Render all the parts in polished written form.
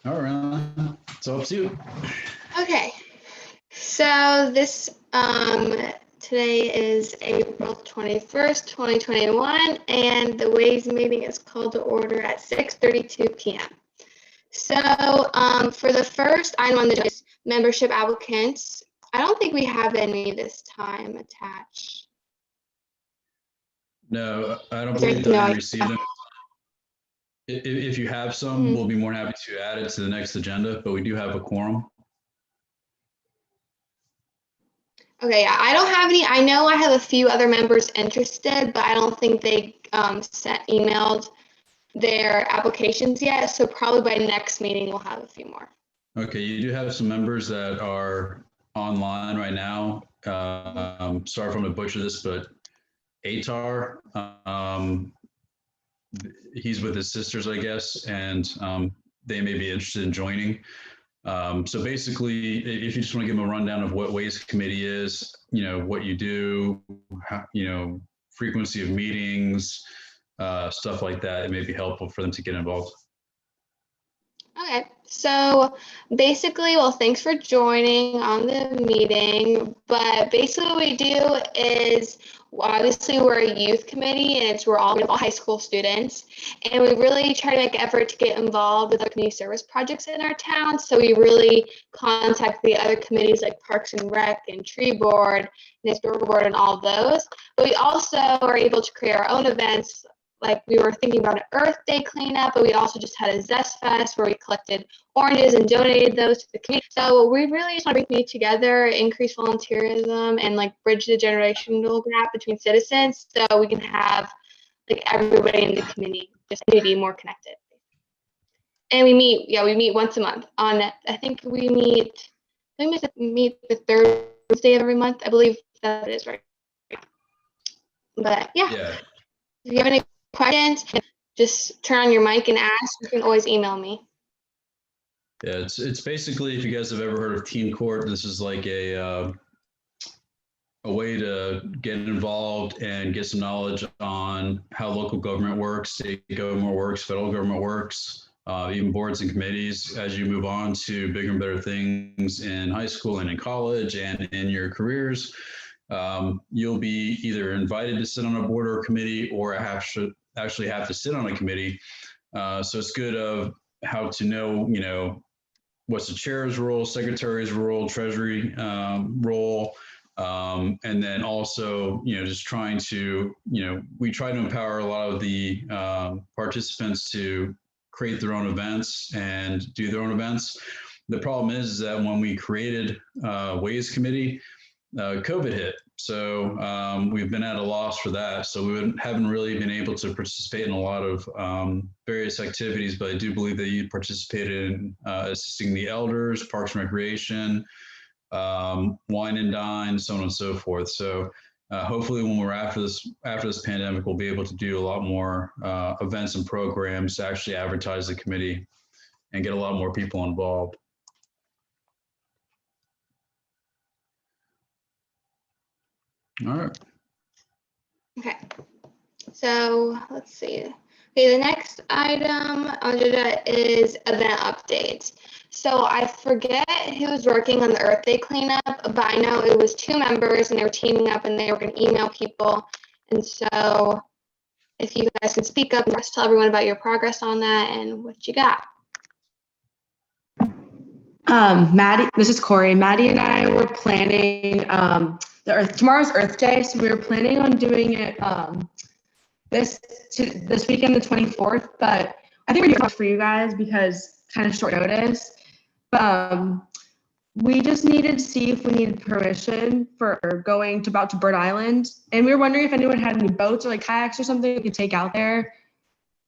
All right, it's up to you. Okay, so this today is April 21st, 2021, and the Ways meeting is called to order at 6:32 p.m. So for the first item on the agenda is membership applicants. I don't think we have any this time attached. No, I don't Is there believe no? Diane received them. If you have some, we'll be more than happy to add it to the next agenda, but we do have a quorum. Okay, yeah, I don't have any. I know I have a few other members interested, but I don't think they emailed their applications yet. So probably by next meeting, we'll have a few more. Okay, you do have some members that are online right now. Sorry if I'm gonna butcher this, but Atar, he's with his sisters, I guess, and they may be interested in joining. So basically, if you just want to give them a rundown of what Ways Committee is, what you do, how, frequency of meetings, stuff like that, it may be helpful for them to get involved. Okay, so basically, well, thanks for joining on the meeting. But basically, what we do is obviously we're a youth committee, and we're all high school students, and we really try to make effort to get involved with the community service projects in our town. So we really contact the other committees like Parks and Rec and Tree Board, NextDoor Board, and all those. But we also are able to create our own events. Like we were thinking about an Earth Day cleanup, but we also just had a Zest Fest where we collected oranges and donated those to the community. So we really just want to bring community together, increase volunteerism, and like bridge the generational gap between citizens, so we can have like everybody in the community just be more connected. And we meet once a month. I think we meet the third Thursday of every month. I believe that is right. But yeah. If you have any questions, just turn on your mic and ask. You can always email me. Yeah, it's basically, if you guys have ever heard of teen court, this is like a way to get involved and get some knowledge on how local government works, state government works, federal government works, even boards and committees as you move on to bigger and better things in high school and in college and in your careers. You'll be either invited to sit on a board or a committee, or actually have to sit on a committee. So it's good of how to know, what's the chair's role, secretary's role, treasury role, and then also, just trying to, we try to empower a lot of the participants to create their own events and do their own events. The problem is that when we created Ways Committee, COVID hit. So we've been at a loss for that. So we haven't really been able to participate in a lot of various activities, but I do believe that you participated in assisting the elders, Parks and Recreation, Wine and Dine, so on and so forth. So hopefully when we're after this pandemic, we'll be able to do a lot more events and programs to actually advertise the committee and get a lot more people involved. All right. Okay. So let's see. Okay, the next item on the agenda is event updates. So I forget who was working on the Earth Day cleanup, but I know it was 2 members and they were teaming up and they were going to email people. And so if you guys can speak up and just tell everyone about your progress on that and what you got. Maddie, this is Corey. Maddie and I were planning tomorrow's Earth Day, so we were planning on doing it this weekend, the 24th. But I think we're doing it for you guys because kind of short notice. We just needed to see if we needed permission for going to Bird Island, and we were wondering if anyone had any boats or like kayaks or something we could take out there.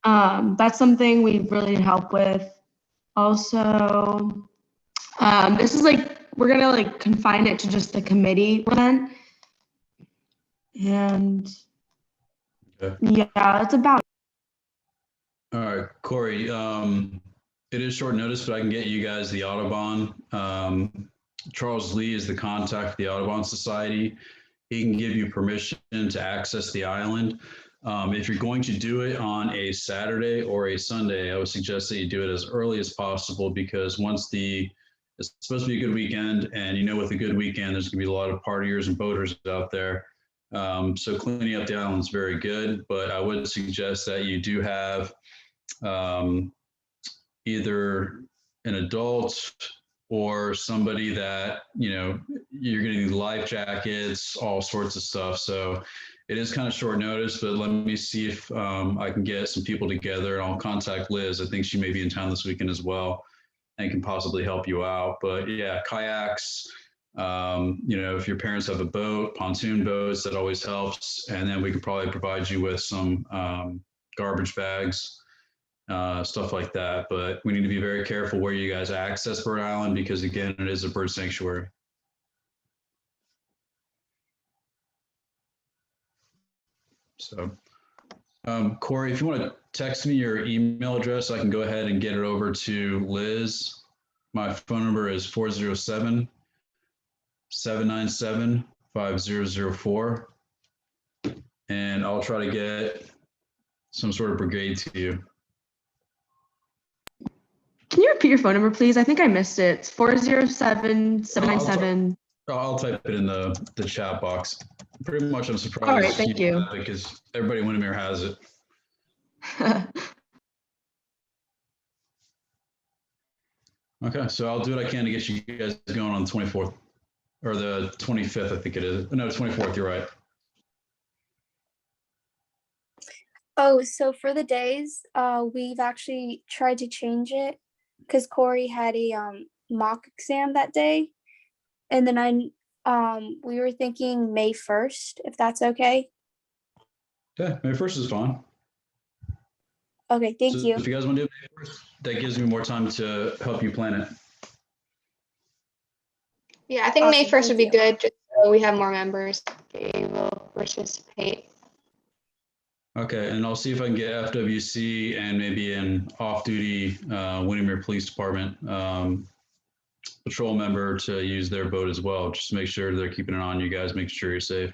That's something we really need help with. Also. This is we're gonna confine it to just the committee event, and yeah, that's about it. All right, Corey, it is short notice, but I can get you guys the Audubon. Charles Lee is the contact for the Audubon Society. He can give you permission to access the island. If you're going to do it on a Saturday or a Sunday, I would suggest that you do it as early as possible, because it's supposed to be a good weekend, and with a good weekend, there's going to be a lot of partiers and boaters out there. So cleaning up the island is very good, but I would suggest that you do have either an adult or somebody that, you're going to need life jackets, all sorts of stuff. So it is kind of short notice, but let me see if I can get some people together, and I'll contact Liz. I think she may be in town this weekend as well and can possibly help you out. But yeah, kayaks, if your parents have a boat, pontoon boats, that always helps. And then we could probably provide you with some garbage bags, stuff like that. But we need to be very careful where you guys access Bird Island, because again, it is a bird sanctuary. So, Corey, if you want to text me your email address, I can go ahead and get it over to Liz. My phone number is 407-797-5004. And I'll try to get some sort of brigade to you. Can you repeat your phone number, please? I think I missed it. It's 407-797. I'll type it in the chat box. Pretty much, I'm surprised. All right, thank you. Because everybody in Windermere has it. Okay, so I'll do what I can to get you guys going on the 24th or the 25th, I think it is. No, 24th, you're right. Oh, so for the days, we've actually tried to change it because Corey had a mock exam that day. And then we were thinking May 1st, if that's okay. Yeah, May 1st is fine. Okay, thank you. If you guys want to do it May 1st, that gives me more time to help you plan it. Yeah, I think May 1st would be good, just so we have more members be able to participate. Okay, and I'll see if I can get FWC and maybe an off-duty Windermere Police Department patrol member to use their boat as well, just to make sure they're keeping an eye on you guys, making sure you're safe.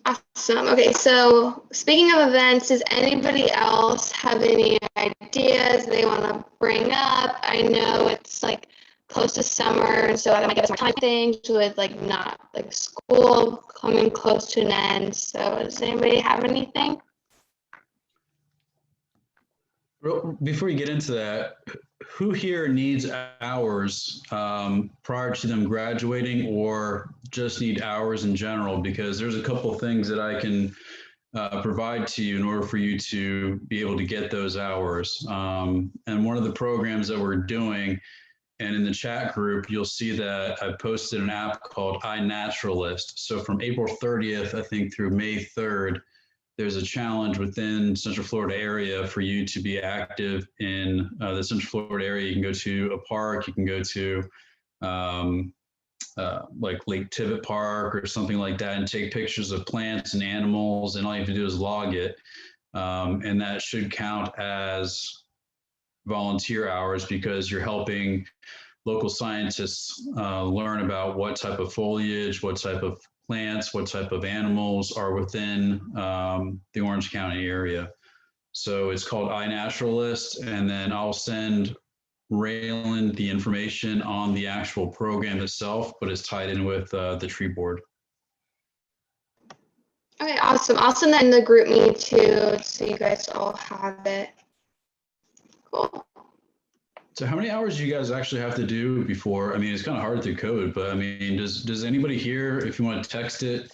Awesome. Okay, so speaking of events, does anybody else have any ideas they want to bring up? I know it's like close to summer, so that might give us more time things with not school coming close to an end. So does anybody have anything? Before you get into that, who here needs hours prior to them graduating, or just need hours in general? Because there's a couple of things that I can provide to you in order for you to be able to get those hours. And one of the programs that we're doing, and in the chat group, you'll see that I posted an app called iNaturalist. So from April 30th, I think, through May 3rd, there's a challenge within Central Florida area for you to be active in the Central Florida area. You can go to a park, you can go to like Lake Tibbet Park or something like that, and take pictures of plants and animals, and all you have to do is log it. And that should count as volunteer hours, because you're helping local scientists learn about what type of foliage, what type of plants, what type of animals are within the Orange County area. So it's called iNaturalist, and then I'll send Raylan the information on the actual program itself, but it's tied in with the tree board. Okay, awesome. I'll send that in the group me too, so you guys all have it. Cool. So how many hours do you guys actually have to do before? I mean, it's kind of hard through COVID, but I mean, does anybody here, if you want to text it,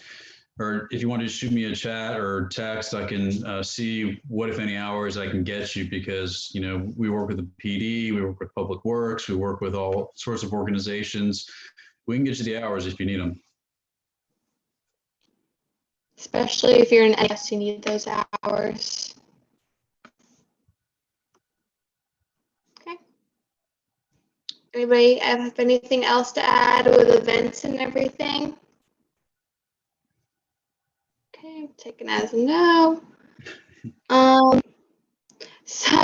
or if you want to shoot me a chat or text, I can see what, if any, hours I can get you, because, we work with the PD, we work with Public Works, we work with all sorts of organizations. We can get you the hours if you need them. Especially if you're in S, you need those hours. Okay. Anybody have anything else to add with events and everything? Okay, I'm taking as a no. So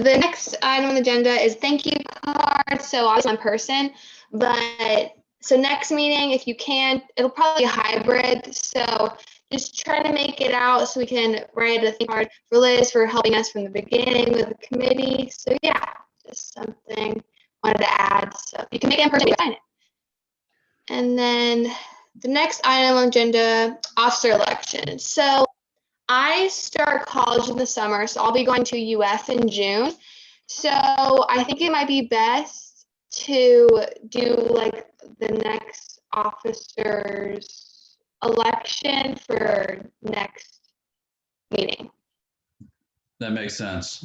the next item on the agenda is thank you cards. So obviously in person, but So next meeting, if you can, it'll probably be a hybrid. So just try to make it out so we can write a thank card for Liz for helping us from the beginning with the committee. So yeah, just something I wanted to add. So you can make it in person, sign it. And then the next item on agenda, officer election. So I start college in the summer, so I'll be going to UF in June. So I think it might be best to do like the next officer's election for next meeting. That makes sense.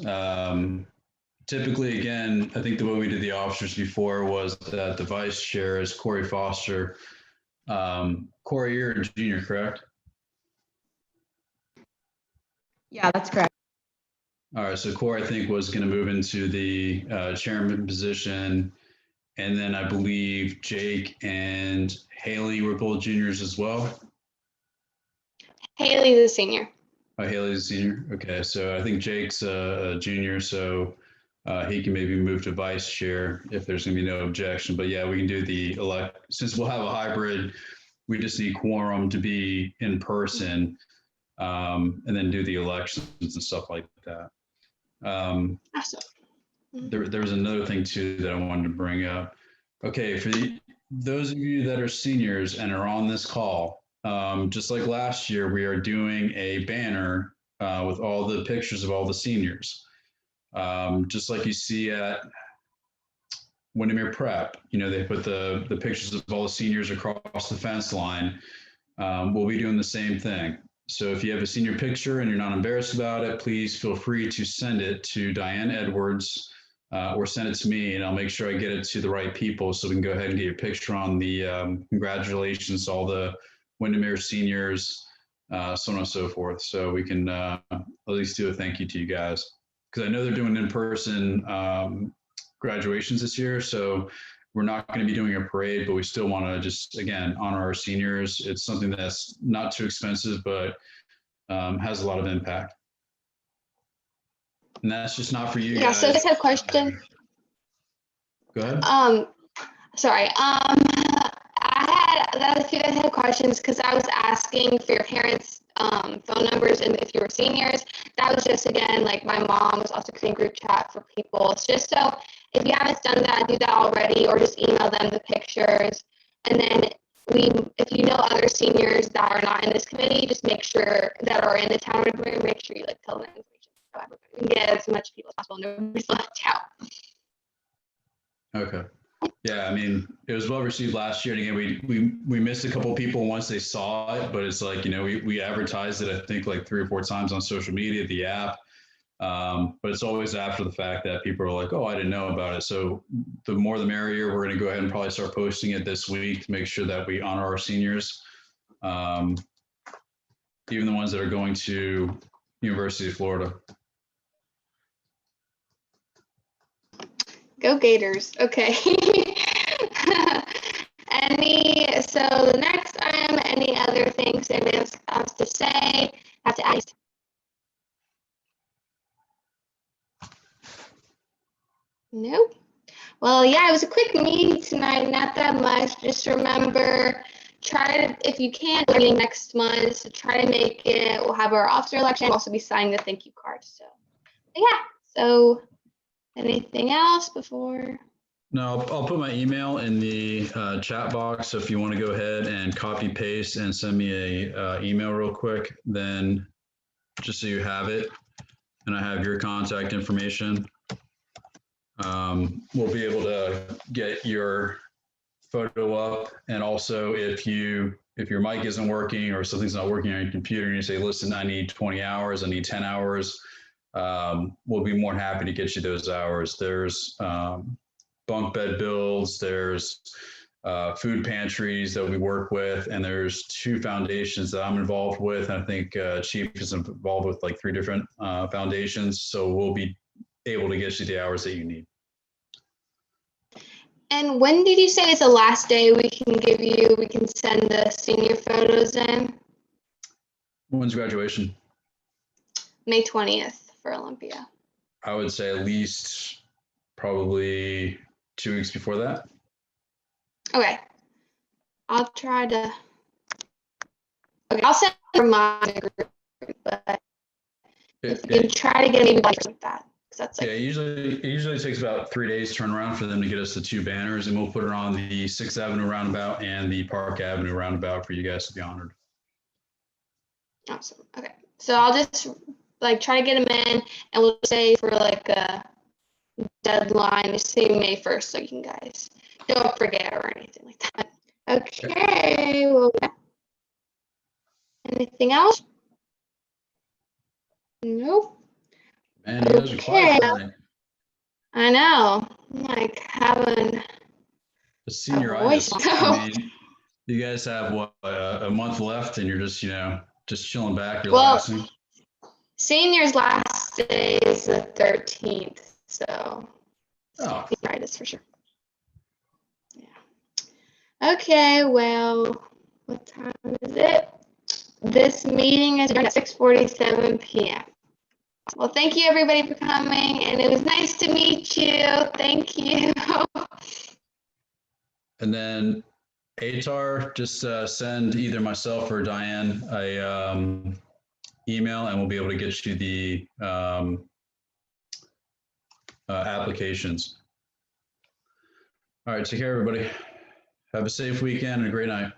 Typically, again, I think the way we did the officers before was that the vice chair is Corey Foster. Corey, you're a junior, correct? Yeah, that's correct. All right, so Corey, I think, was going to move into the chairman position. And then I believe Jake and Haley were both juniors as well. Haley's a senior. Oh, Haley's a senior. Okay, so I think Jake's a junior, so he can maybe move to vice chair if there's going to be no objection. But yeah, we can do the elect. Since we'll have a hybrid, we just need quorum to be in person, and then do the elections and stuff like that. Awesome. There was another thing too that I wanted to bring up. Okay, for those of you that are seniors and are on this call, just like last year, we are doing a banner with all the pictures of all the seniors. Just like you see at Windermere Prep, they put the pictures of all the seniors across the fence line. We'll be doing the same thing. So if you have a senior picture and you're not embarrassed about it, please feel free to send it to Diane Edwards or send it to me, and I'll make sure I get it to the right people so we can go ahead and get your picture on the congratulations to all the Windermere seniors, so on and so forth. So we can at least do a thank you to you guys, because I know they're doing in-person graduations this year. So we're not going to be doing a parade, but we still want to just, again, honor our seniors. It's something that's not too expensive, but has a lot of impact. And that's just not for you Yeah, guys. so I just have a question. Go ahead. Sorry. If you guys had questions, because I was asking for your parents' phone numbers and if you were seniors. That was just, again, like my mom was also creating group chat for people. It's just so if you haven't done that, do that already, or just email them the pictures. And then if you know other seniors that are not in this committee, just make sure that are in the town of Windermere, make sure you tell them information so everybody can get as much people as possible and nobody's left out. Okay. Yeah, I mean, it was well received last year. And again, we missed a couple of people once they saw it, but it's like, we advertised it, I think, like 3 or 4 times on social media, the app. But it's always after the fact that people are like, oh, I didn't know about it. So the more the merrier. We're going to go ahead and probably start posting it this week to make sure that we honor our seniors. Even the ones that are going to University of Florida. Go Gators. Okay. So the next item, any other things anybody else has to say, have to ask? Nope. Well, yeah, it was a quick meeting tonight, not that much. Just remember, if you can, next month, so try to make it. We'll have our officer election. We'll also be signing the thank you card. So, yeah. So, anything else before? No, I'll put my email in the chat box. So if you want to go ahead and copy paste and send me a email real quick, then just so you have it and I have your contact information, we'll be able to get your photo up. And also if your mic isn't working or something's not working on your computer and you say, listen, I need 20 hours, I need 10 hours, we'll be more than happy to get you those hours. There's bunk bed builds, there's food pantries that we work with, and there's 2 foundations that I'm involved with. And I think Chief is involved with like 3 different foundations. So we'll be able to get you the hours that you need. And when did you say is the last day we can send the senior photos in? When's graduation? May 20th for Olympia. I would say at least probably 2 weeks before that. Okay. I'll try to. Okay, I'll send a reminder group, but if you can try to get maybe like that, because that's like Yeah, it usually takes about 3 days to turn around for them to get us the 2 banners, and we'll put it on the 6th Avenue roundabout and the Park Avenue roundabout for you guys to be honored. awesome. Okay, so I'll just like try to get them in, and we'll say for like a deadline, say May 1st, so you can guys don't forget or anything like that. Okay. Well, anything else? Nope. Man, you guys are quiet tonight. I know. I'm like having The senioritis. I mean, you guys have what, a month left, and you're just, just chilling back, relaxing. Well, senior's last day is the 13th, so senioritis for sure. Yeah. Okay, well, what time is it? This meeting is at 6:47 p.m. Well, thank you everybody for coming, and it was nice to meet you. Thank you. And then ATAR, just send either myself or Diane a email, and we'll be able to get you the applications. All right, take care, everybody. Have a safe weekend and a great night.